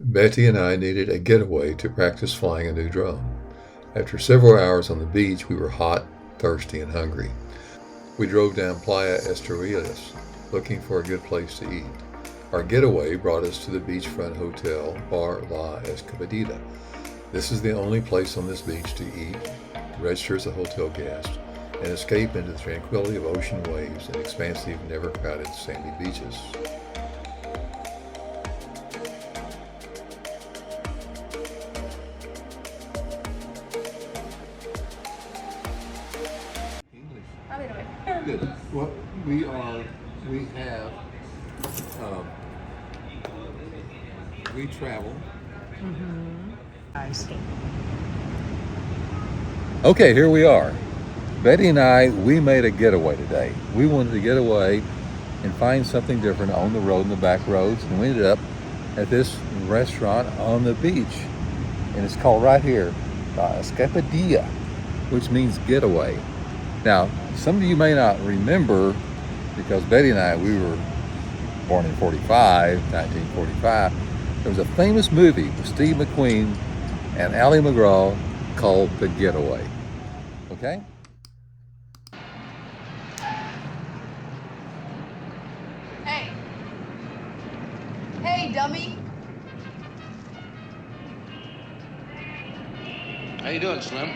Betty and I needed a getaway to practice flying a new drone. After several hours on the beach, we were hot, thirsty, and hungry. We drove down Playa Esterillos, looking for a good place to eat. Our getaway brought us to the beachfront hotel, Bar La Escapadita. This is the only place on this beach to eat, register as a hotel guest, and escape into the tranquility of ocean waves and expansive, never crowded sandy beaches. Good. Well, we have, we travel. Nice. Okay, here we are. Betty and I, we made a getaway today. We wanted to get away and find something different on the road, in the back roads, and we ended up at this restaurant on the beach. And it's called right here, Escapadita, which means getaway. Now, some of you may not remember, because Betty and I, we were born in 1945. There was a famous movie with Steve McQueen and Ally McGraw called The Getaway. Okay? Hey! Hey, dummy! How you doing, Slim?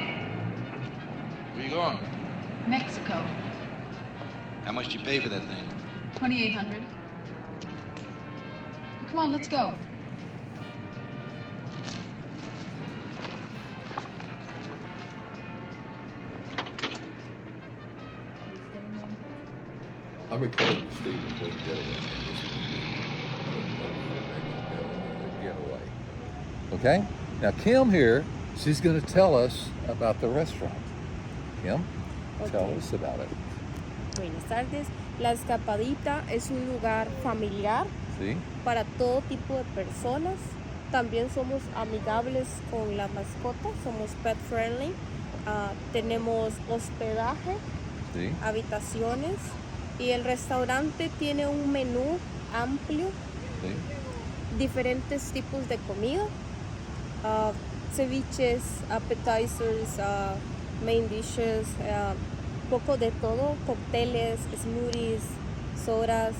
Where you going? Mexico. How much do you pay for that thing? $2,800. Come on, let's go. I'm recording Steve McQueen Getaway. Okay? Now Kim here, she's going to tell us about the restaurant. Kim, tell us about it. Buenas tardes. La Escapadita es un lugar familiar ¿Sí? para todo tipo de personas. También somos amigables con la mascota, somos pet friendly. Tenemos hospedaje, ¿Sí? habitaciones y el restaurante tiene un menú amplio, ¿Sí? diferentes tipos de comida, ceviches, appetizers, main dishes, poco de todo, cócteles, smoothies, sodas,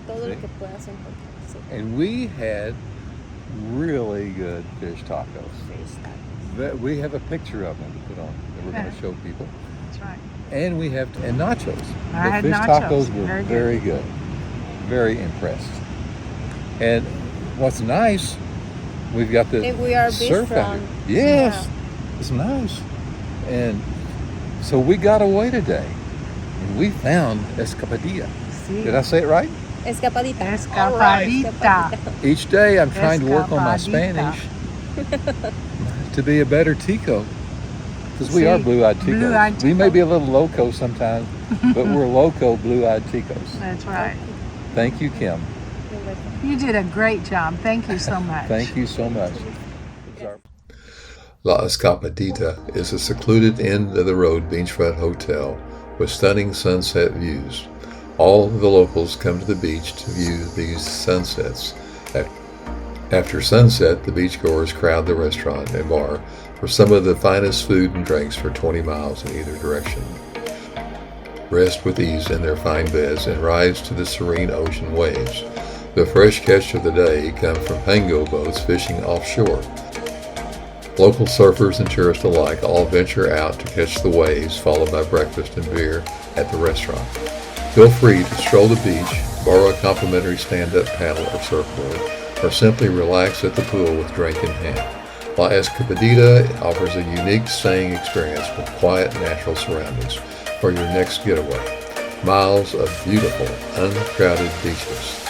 todo lo que puedas encontrar. Sí. And we had really good fish tacos. We have a picture of them to put on that we're going to show people. That's right. And we have nachos. I The had fish nachos. tacos were very good. Very impressed. And what's nice, we've got the And we are surf out Beachfront. here. Yes, it's nice. And so we got away today, and we found Escapadilla. Sí. Did I say it right? Escapadita. Escapadita. Each day I'm trying to work on my Escapadita. Spanish to be a better Tico. Because we Sí, are blue-eyed Ticos. blue-eyed We may Tico. be a little loco sometimes, but we're loco blue-eyed Ticos. That's right. Thank you, Kim. You did a great job. Thank you so much. Thank you so much. La Escapadita is a secluded end-of-the-road beachfront hotel with stunning sunset views. All the locals come to the beach to view these sunsets. After sunset, the beachgoers crowd the restaurant and bar for some of the finest food and drinks for 20 miles in either direction. Rest with ease in their fine beds and rise to the serene ocean waves. The fresh catch of the day comes from pango boats fishing offshore. Local surfers and tourists alike all venture out to catch the waves, followed by breakfast and beer at the restaurant. Feel free to stroll the beach, borrow a complimentary stand-up paddle or surfboard, or simply relax at the pool with drink in hand. La Escapadita offers a unique staying experience with quiet, natural surroundings for your next getaway. Miles of beautiful, uncrowded beaches.